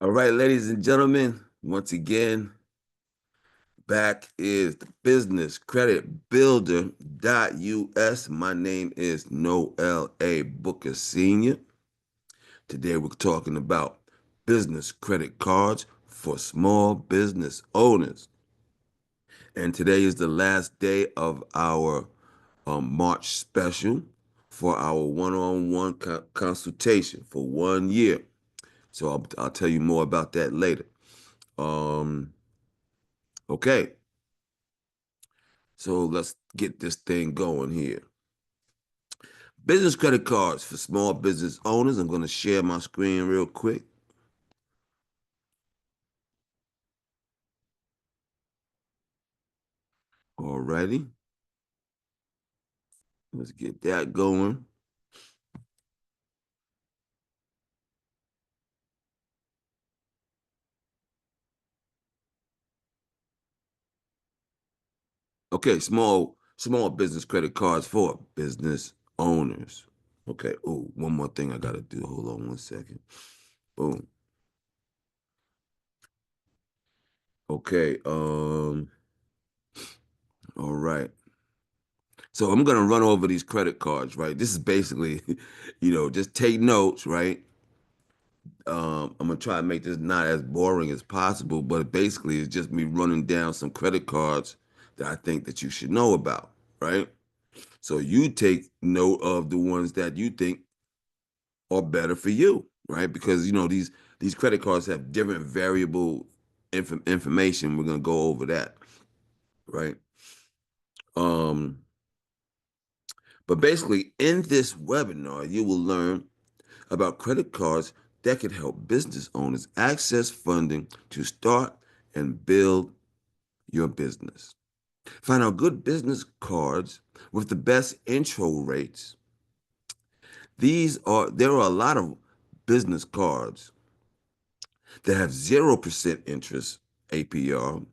All right, ladies and gentlemen, once again, back is the Business Credit Builder.us. My name is Noel A. Booker Sr. Today we're talking about business credit cards for small business owners. And today is the last day of our March special for our one-on-one consultation for 1 year. So I'll tell you more about that later. Um, okay. So let's get this thing going here. Business credit cards for small business owners. I'm going to share my screen real quick. Alrighty. Let's get that going. Okay, small business credit cards for business owners. Okay. Oh, one more thing I gotta do. Hold on 1 second. Boom. Okay. All right. So I'm gonna run over these credit cards, right? This is basically, just take notes, right? I'm gonna try to make this not as boring as possible, but basically it's just me running down some credit cards that I think that you should know about, right? So you take note of the ones that you think are better for you, right? Because these credit cards have different variable information. We're gonna go over that, right? Um, but basically, in this webinar, you will learn about credit cards that can help business owners access funding to start and build your business. Find out good business cards with the best intro rates. There are a lot of business cards that have 0% interest APR.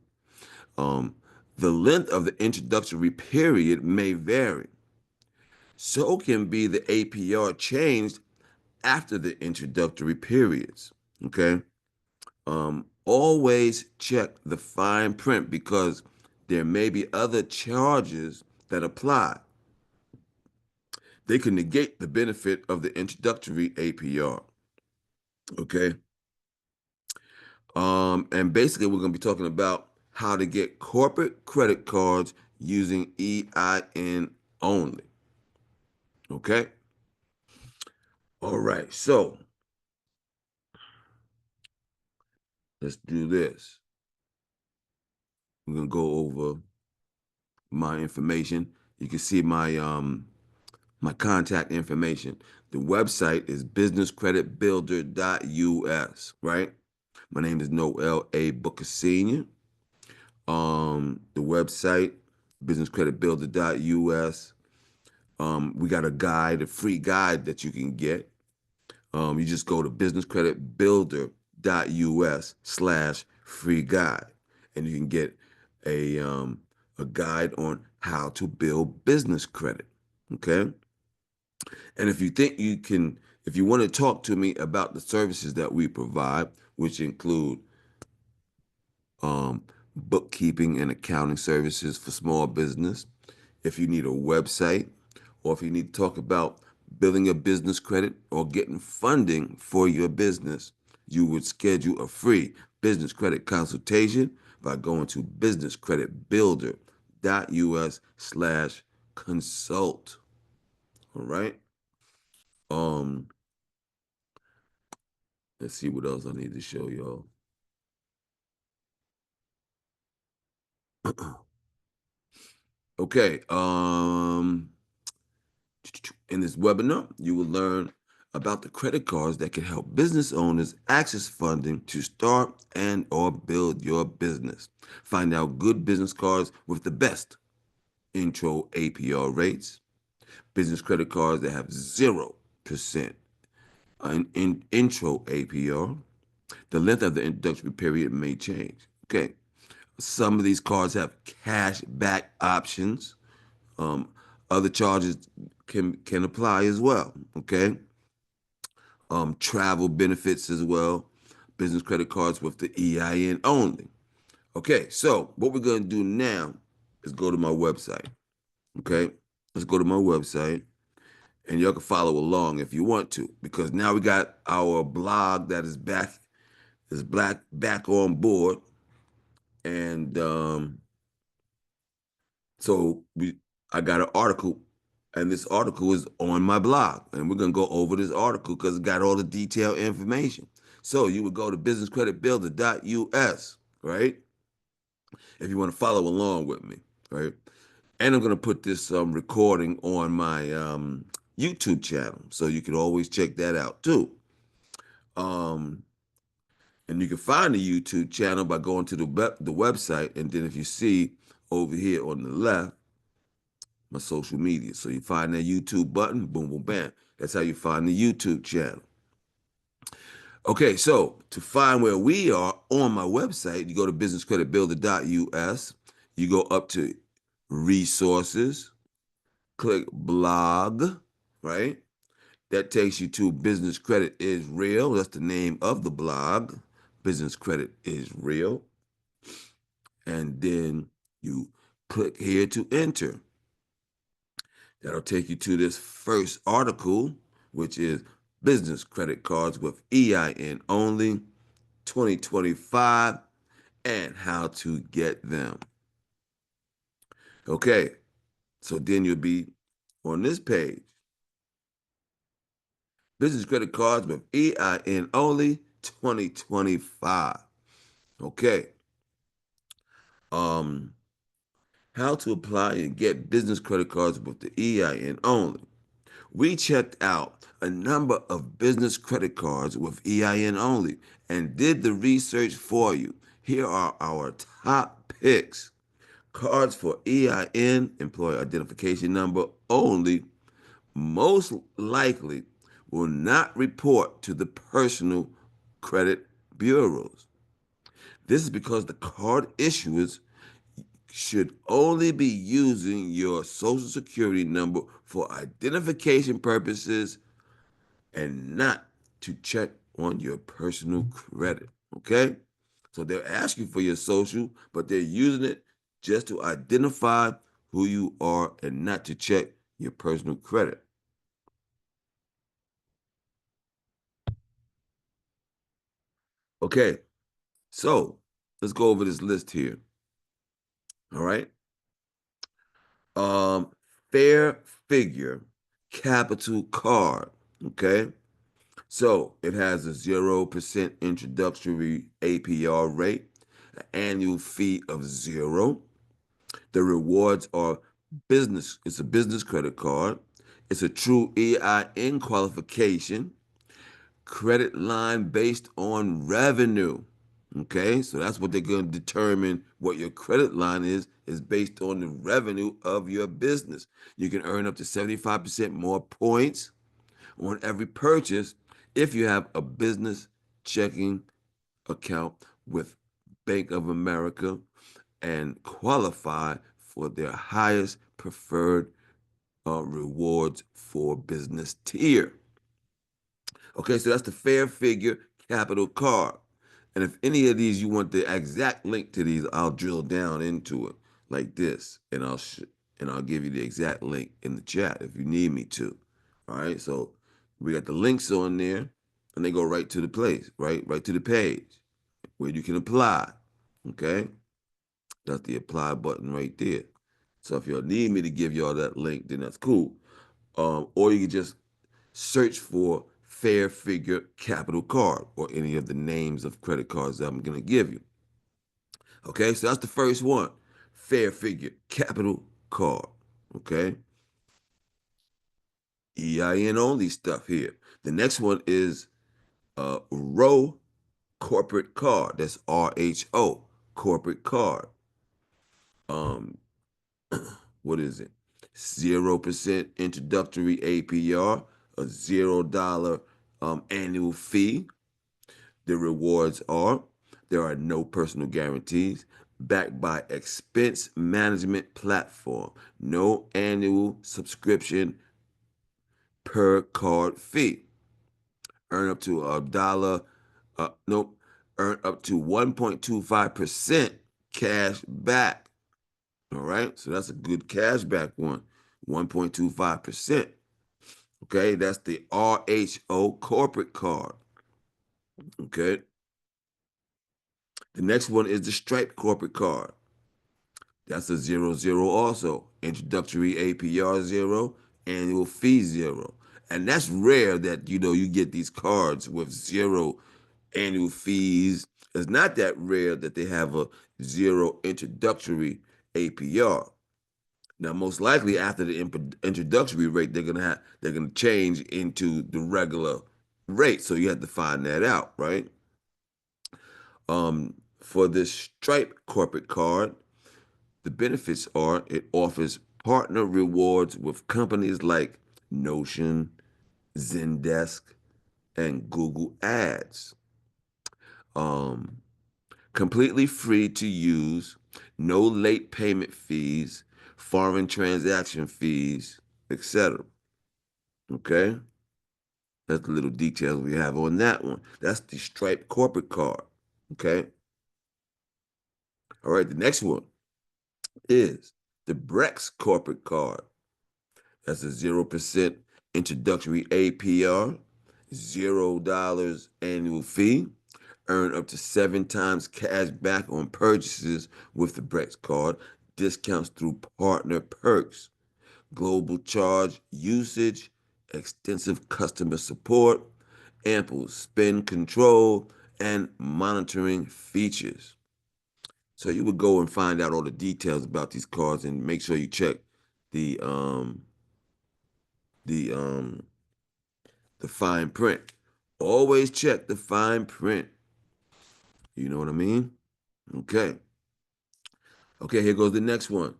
Um, the length of the introductory period may vary. So can be the APR changed after the introductory periods. Okay. Always check the fine print because there may be other charges that apply. They can negate the benefit of the introductory APR. Okay. And basically, we're going to be talking about how to get corporate credit cards using EIN only. Okay. All right. So let's do this. We're going to go over my information. You can see my contact information. The website is businesscreditbuilder.us, right? My name is Noel A. Booker Sr. The website, businesscreditbuilder.us. We got a guide, a free guide that you can get. You just go to businesscreditbuilder.us/free guide, and you can get a guide on how to build business credit. Okay. And if you want to talk to me about the services that we provide, which include bookkeeping and accounting services for small business, if you need a website, or if you need to talk about building a business credit or getting funding for your business, you would schedule a free business credit consultation by going to businesscreditbuilder.us/consult. All right. Um, let's see what else I need to show y'all. Okay. In this webinar, you will learn about the credit cards that can help business owners access funding to start and or build your business. Find out good business cards with the best intro APR rates, business credit cards that have 0% intro APR. The length of the introductory period may change. Okay. Some of these cards have cash back options. Um, Other charges can apply as well. Okay. Travel benefits as well. business credit cards with the EIN only. Okay, so what we're going to do now is go to my website. Okay, let's go to my website, and y'all can follow along if you want to, because now we got our blog that is back on board, and so I got an article, and this article is on my blog, and we're gonna go over this article because it got all the detailed information. So you would go to businesscreditbuilder.us, right? If you want to follow along with me, right? And I'm gonna put this recording on my YouTube channel, so you can always check that out too. Um, and you can find the YouTube channel by going to the website, and then if you see over here on the left, my social media. So you find that YouTube button, boom, boom, bam. That's how you find the YouTube channel. Okay, so to find where we are on my website, you go to businesscreditbuilder.us. You go up to resources, click blog, right? That takes you to Business Credit is Real. That's the name of the blog. Business Credit is Real. And then you click here to enter. That'll take you to this first article, which is Business Credit Cards with EIN Only 2025 and How to Get Them. Okay, so then you'll be on this page. Business Credit Cards with EIN Only 2025. Okay. Um, how to apply and get business credit cards with the EIN only. We checked out a number of business credit cards with EIN only and did the research for you. Here are our top picks. Cards for EIN, employer identification number only, most likely will not report to the personal credit bureaus. This is because the card issuers should only be using your social security number for identification purposes and not to check on your personal credit. Okay? So they're asking for your social, but they're using it just to identify who you are and not to check your personal credit. Okay, so let's go over this list here. All right. Um, Fair Figure Capital Card. Okay. So it has a 0% introductory APR rate, an annual fee of zero. The rewards are it's a business credit card. It's a true EIN qualification, credit line based on revenue. Okay, so that's what they're going to determine what your credit line is based on the revenue of your business. You can earn up to 75% more points on every purchase if you have a business checking account with Bank of America and qualify for their highest preferred rewards for business tier. Okay, so that's the Fair Figure Capital Card. And if any of these you want the exact link to these, I'll drill down into it like this, and I'll give you the exact link in the chat if you need me to. All right, so we got the links on there, and they go right to the place, right to the page where you can apply. Okay, that's the apply button right there. So if y'all need me to give y'all that link, then that's cool. Or you can just search for Fair Figure Capital Card or any of the names of credit cards that I'm going to give you. Okay, so that's the first one, Fair Figure Capital Card. Okay, EIN only stuff here. The next one is Row Corporate Card. That's RHO Corporate Card. Um, what is it? 0% introductory APR, a $0 annual fee. The rewards are there are no personal guarantees, backed by expense management platform, no annual subscription per card fee. Earn up to a dollar, nope, earn up to 1.25% cash back. All right. So that's a good cash back one. 1.25%. Okay. That's the RHO corporate card. Okay. The next one is the Stripe corporate card. That's a 0 0 also. Introductory APR 0, annual fee 0. And that's rare that you get these cards with 0 annual fees. It's not that rare that they have a 0 introductory APR. Now, most likely after the introductory rate, they're gonna change into the regular rate. So you have to find that out, right? For this Stripe corporate card, the benefits are it offers partner rewards with companies like Notion, Zendesk, and Google Ads. Um, Completely free to use, no late payment fees, foreign transaction fees, etc. Okay? That's the little details we have on that one. That's the Stripe corporate card. Okay? All right, the next one is the Brex corporate card. That's a 0% introductory APR, $0 annual fee. Earn up to 7 times cash back on purchases with the Brex card. Discounts through partner perks. Global charge usage, extensive customer support, ample spend control, and monitoring features. So you would go and find out all the details about these cards and make sure you check the um, the um the fine print. Always check the fine print. You know what I mean? Okay. Okay, here goes the next one.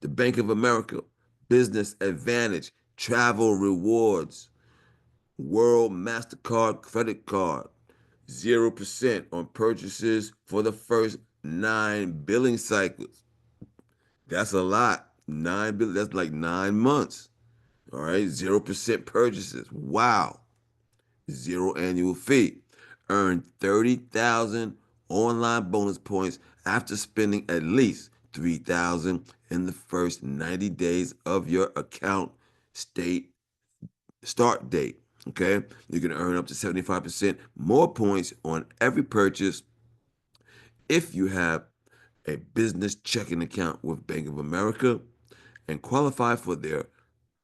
The Bank of America Business Advantage Travel Rewards World MasterCard Credit Card. 0% on purchases for the first 9 billing cycles. That's a lot. That's like 9 months. All right. 0% purchases. Wow. 0 annual fee. Earn 30,000 online bonus points after spending at least 3,000 in the first 90 days of your account state start date. Okay? You can earn up to 75% more points on every purchase if you have a business checking account with Bank of America and qualify for their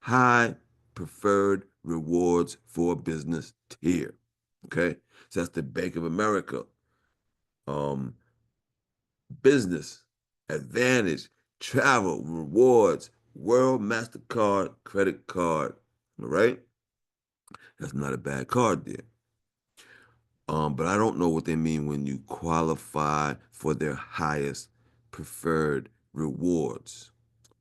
high preferred rewards for business tier. Okay, so that's the Bank of America um, business advantage travel rewards World Mastercard credit card. All right, that's not a bad card there. But I don't know what they mean when you qualify for their highest preferred rewards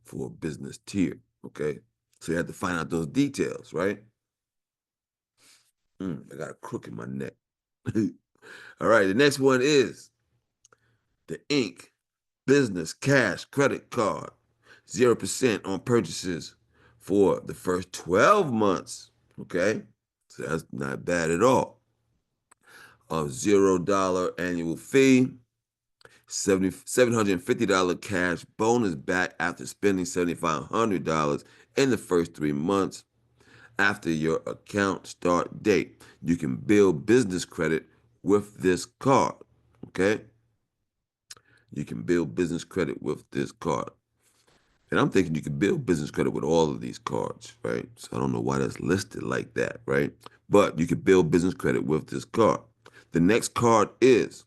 for a business tier. Okay, so you have to find out those details, right? I got a crook in my neck. All right, the next one is the Inc. Business Cash Credit Card. 0% on purchases for the first 12 months. Okay, so that's not bad at all. A $0 annual fee, $750 cash bonus back after spending $7,500 in the first 3 months after your account start date. You can build business credit with this card. Okay? You can build business credit with this card. And I'm thinking you can build business credit with all of these cards, right? So I don't know why that's listed like that, right? But you can build business credit with this card. The next card is,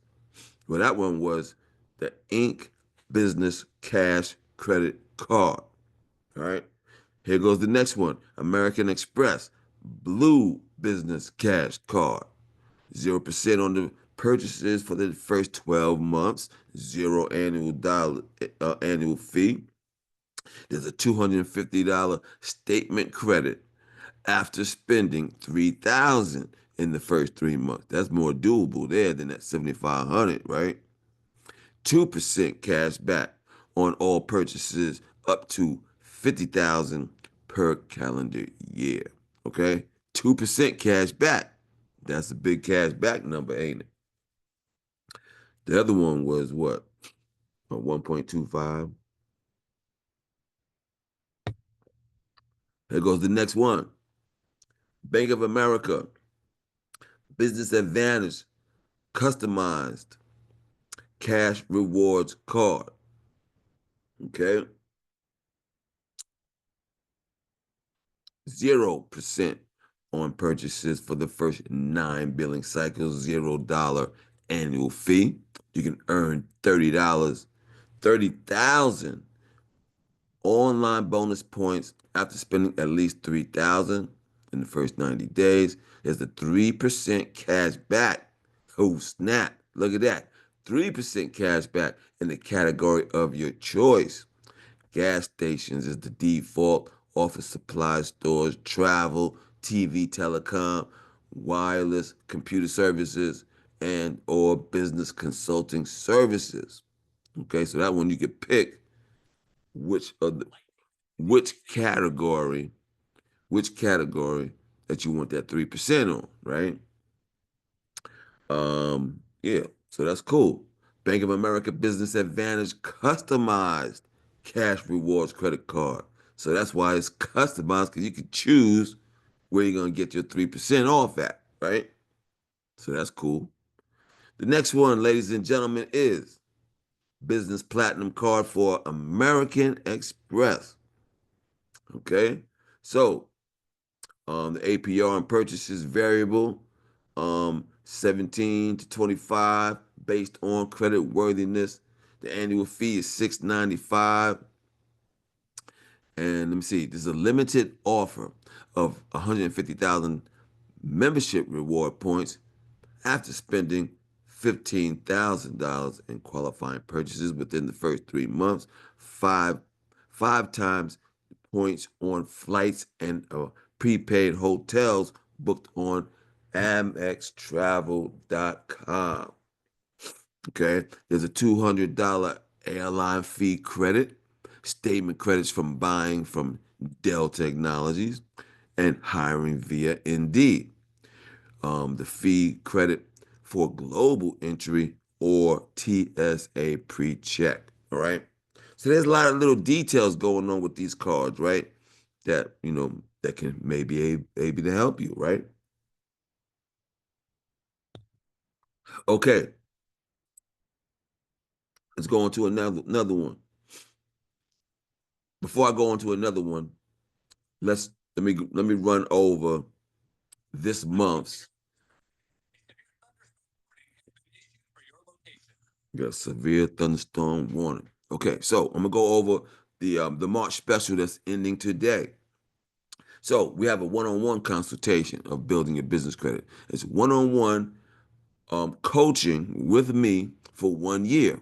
well, that one was the Inc. Business Cash Credit Card. All right. Here goes the next one American Express Blue Business Cash Card. 0% on the purchases for the first 12 months, 0 annual fee. There's a $250 statement credit after spending 3,000 in the first 3 months. That's more doable there than that 7,500, right? 2% cash back on all purchases up to 50,000 per calendar year. Okay? 2% cash back. That's a big cash back number, ain't it? The other one was what? 1.25. Here goes the next one. Bank of America, Business Advantage, customized cash rewards card. Okay. 0% on purchases for the first 9 billing cycles, $0 annual fee. You can earn $30, 30,000 online bonus points after spending at least 3,000 in the first 90 days. There's a 3% cash back. Oh, snap. Look at that. 3% cash back in the category of your choice. Gas stations is the default, office supplies stores, travel, TV, telecom, wireless, computer services, and or business consulting services. Okay, so that one you could pick which of the which category, which category that you want that 3% on, right? Yeah, so that's cool. Bank of America Business Advantage customized cash rewards credit card. So that's why it's customized because you can choose where you're gonna get your 3% off at, right? So that's cool. The next one, ladies and gentlemen, is Business Platinum Card for American Express. Okay, so the APR on purchases variable, 17 to 25 based on credit worthiness. The annual fee is $695. And let me see, there's a limited offer of 150,000 membership reward points after spending $15,000 in qualifying purchases within the first 3 months. Five, five times points on flights and prepaid hotels booked on AmexTravel.com. Okay, there's a $200 airline fee credit, statement credits from buying from Dell Technologies, and hiring via Indeed. The fee credit for global entry or TSA pre-check. All right. So there's a lot of little details going on with these cards, right? That that can maybe able to help you, right? Okay, let's go on to another one. Before I go on to another one, let's let me run over this month's. We got a severe thunderstorm warning. Okay, so I'm gonna go over the March special that's ending today. So we have a one-on-one consultation of building your business credit. It's one-on-one coaching with me for 1 year,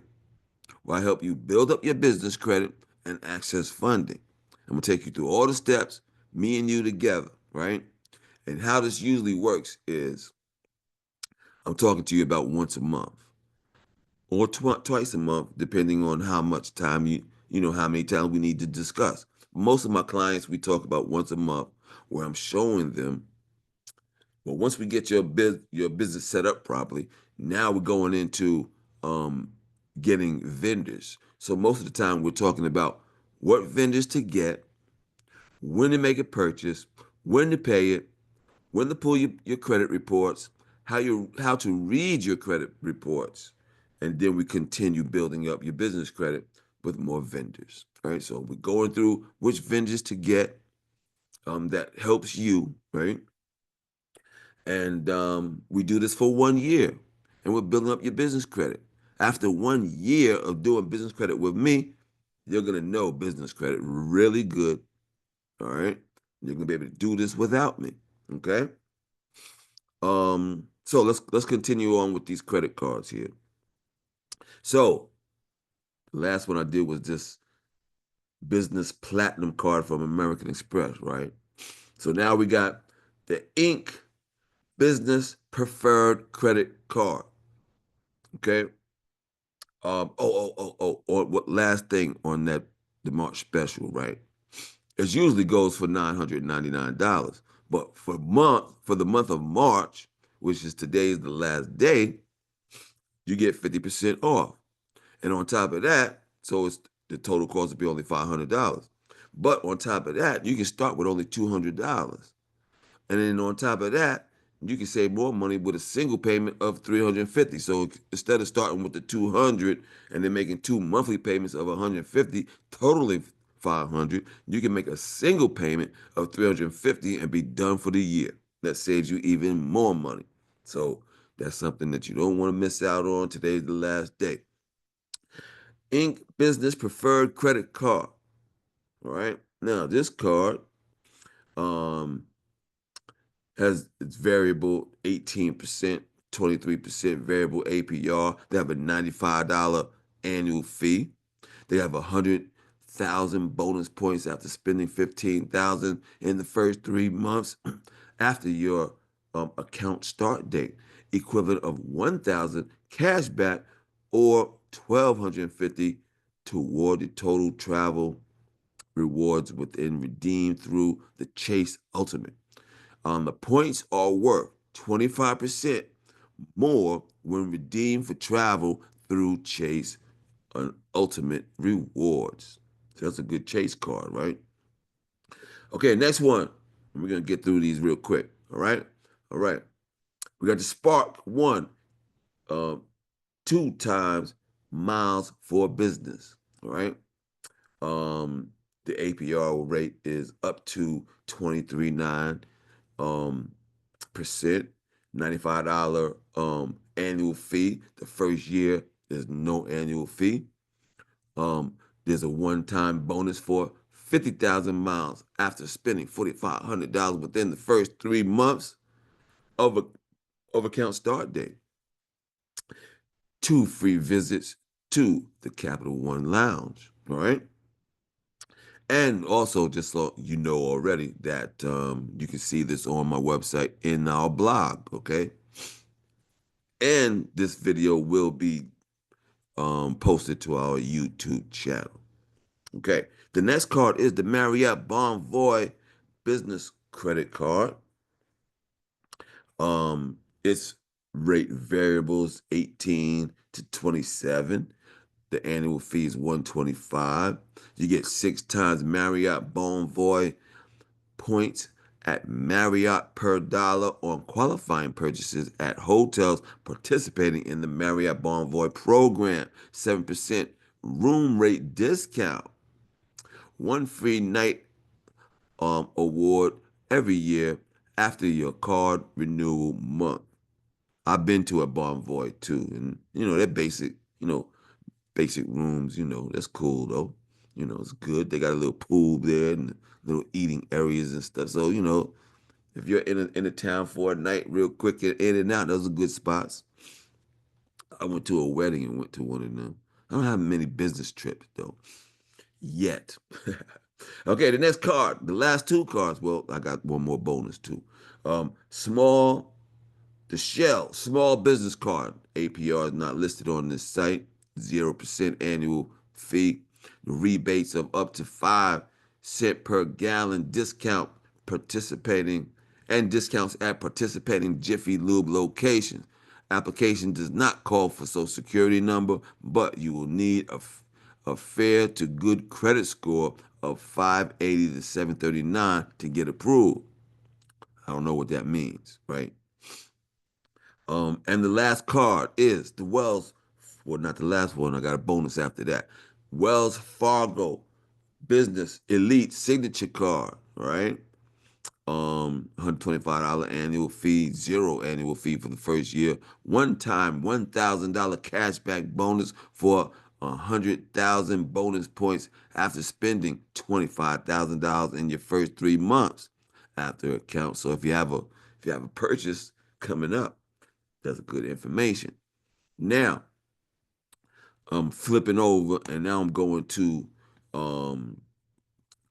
where I help you build up your business credit and access funding. I'm gonna take you through all the steps, me and you together, right? And how this usually works is I'm talking to you about once a month or twice a month, depending on how much time how many times we need to discuss. Most of my clients, we talk about once a month, where I'm showing them. Well, once we get your business set up properly, now we're going into um, getting vendors. So most of the time, we're talking about what vendors to get, when to make a purchase, when to pay it, when to pull your credit reports, how to read your credit reports, and then we continue building up your business credit with more vendors. All right, so we're going through which vendors to get that helps you, right? And we do this for 1 year, and we're building up your business credit. After 1 year of doing business credit with me, you're gonna know business credit really good. All right, you're gonna be able to do this without me. Okay. So let's continue on with these credit cards here. So the last one I did was this business platinum card from American Express, right? So now we got the Inc. Business Preferred Credit Card. Okay. What last thing on the March special, right? It usually goes for $999. But for the month of March, which is today's the last day, you get 50% off. And on top of that, so it's the total cost would be only $500. But on top of that, you can start with only $200. And then on top of that, you can save more money with a single payment of 350. So instead of starting with the 200 and then making two monthly payments of 150, totaling 500, you can make a single payment of 350 and be done for the year. That saves you even more money. So that's something that you don't want to miss out on. Today's the last day. Inc. Business Preferred Credit Card. All right. Now this card, um, has its variable 18%, 23% variable APR. They have a $95 annual fee. They have 100,000 bonus points after spending 15,000 in the first 3 months after your account start date, equivalent of 1,000 cash back or 1,250 toward the total travel rewards within redeemed through the Chase Ultimate. The points are worth 25% more when redeemed for travel through Chase Ultimate Rewards. So that's a good Chase card, right? Okay, next one. We're gonna get through these real quick. All right, all right. We got the Spark One, uh, 2 times miles for business. All right. Um, the APR rate is up to 23.9 percent, $95 annual fee. The first year there's no annual fee. Um, there's a one-time bonus for 50,000 miles after spending $4,500 within the first 3 months of account start date. 2 free visits to the Capital One Lounge. All right. And also, just so you know already, that you can see this on my website in our blog, okay? And this video will be posted to our YouTube channel. Okay. The next card is the Marriott Bonvoy Business Credit Card. Its rate variables 18 to 27. The annual fee is 125. You get 6 times Marriott Bonvoy points at Marriott per dollar on qualifying purchases at hotels participating in the Marriott Bonvoy program. 7% room rate discount. 1 free night award every year after your card renewal month. I've been to a Bonvoy too, and they're basic, basic rooms, that's cool though. It's good. They got a little pool there and little eating areas and stuff. So, if you're in a town for a night real quick, get in and out, those are good spots. I went to a wedding and went to one of them. I don't have many business trips though, yet. Okay, the next card, the last 2 cards. Well, I got one more bonus too. The Shell Small Business Card. APR is not listed on this site. 0% annual fee. Rebates of up to 5 cents per gallon discount participating and discounts at participating Jiffy Lube locations. Application does not call for social security number, but you will need a fair to good credit score of 580 to 739 to get approved. I don't know what that means, right? And the last card is the well, not the last one, I got a bonus after that. Wells Fargo Business Elite Signature Card, right? $125 annual fee, zero annual fee for the first year. One time $1,000 cashback bonus for 100,000 bonus points after spending $25,000 in your first 3 months after account. So if you have a purchase coming up, that's good information. Now, I'm flipping over and now I'm going to um,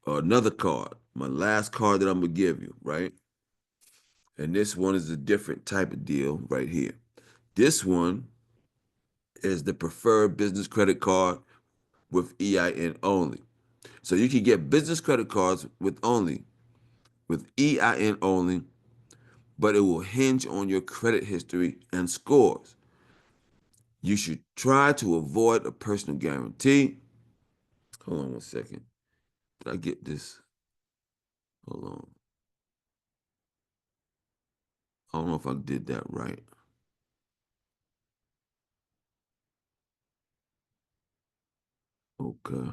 another card. My last card that I'm going to give you, right? And this one is a different type of deal right here. This one is the preferred business credit card with EIN only. So you can get business credit cards with EIN only, but it will hinge on your credit history and scores. You should try to avoid a personal guarantee. Hold on 1 second. Did I get this? Hold on. I don't know if I did that right. Okay.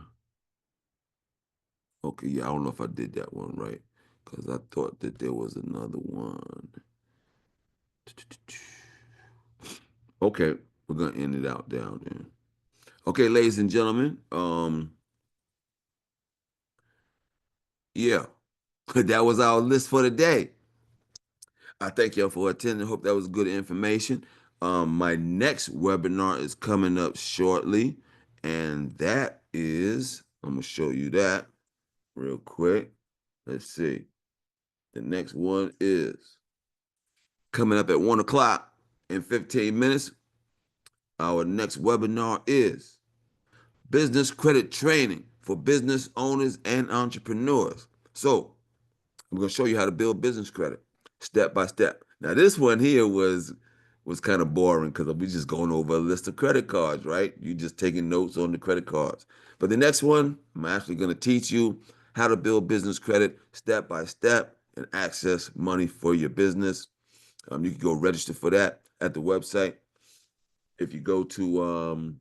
Okay, yeah, I don't know if I did that one right because I thought that there was another one. Okay, we're gonna end it out down there. Okay, ladies and gentlemen, yeah, that was our list for today. I thank y'all for attending. Hope that was good information. My next webinar is coming up shortly, and that is, I'm gonna show you that real quick. Let's see. The next one is coming up at 1 o'clock in 15 minutes. Our next webinar is business credit training for business owners and entrepreneurs. So I'm going to show you how to build business credit step by step. Now, this one here was kind of boring because we just going over a list of credit cards, right? You just taking notes on the credit cards. But the next one, I'm actually going to teach you how to build business credit step by step and access money for your business. You can go register for that at the website. If you go to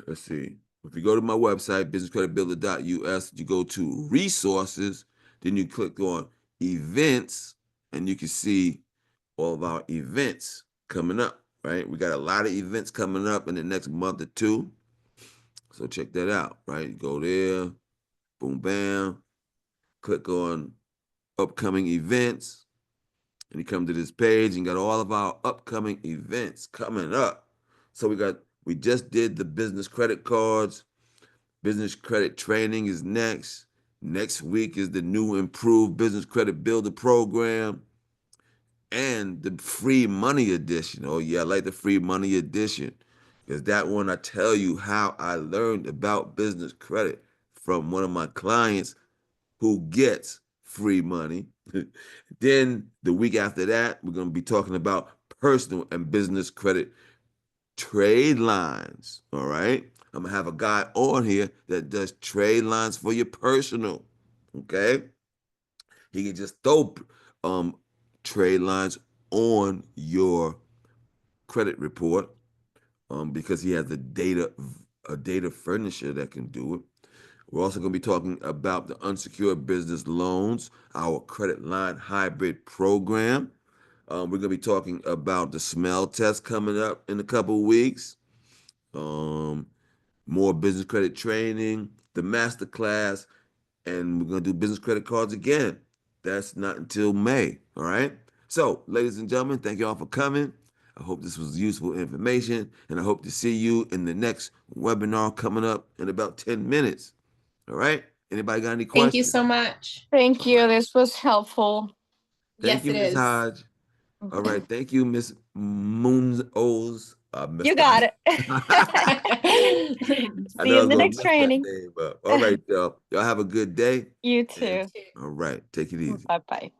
let's see. If you go to my website, businesscreditbuilder.us, you go to resources, then you click on events, and you can see all of our events coming up, right? We got a lot of events coming up in the next month or two. So check that out, right? You go there, boom, bam, click on upcoming events, and you come to this page and got all of our upcoming events coming up. So we just did the business credit cards. Business credit training is next. Next week is the new improved business credit builder program and the free money edition. Oh, yeah, I like the free money edition because that one I tell you how I learned about business credit from one of my clients who gets free money. Then the week after that, we're going to be talking about personal and business credit trade lines. All right. I'm gonna have a guy on here that does trade lines for your personal. Okay. He can just throw um trade lines on your credit report because he has a data furnisher that can do it. We're also going to be talking about the unsecured business loans, our credit line hybrid program. We're going to be talking about the smell test coming up in a couple of weeks. Um, More business credit training, the master class, and we're going to do business credit cards again. That's not until May. All right. So, ladies and gentlemen, thank you all for coming. I hope this was useful information, and I hope to see you in the next webinar coming up in about 10 minutes. All right. Anybody got any Thank you questions? so much. Thank All you. right. This was helpful. Thank Yes, you, it Miss is. Hodge. All right. Thank you, Miss Moons O's. I You messed that got it. I See know you I in was the gonna next mess that training. name up. All right, y'all. Y'all have a good day. You And too. all right, take it easy. Bye bye.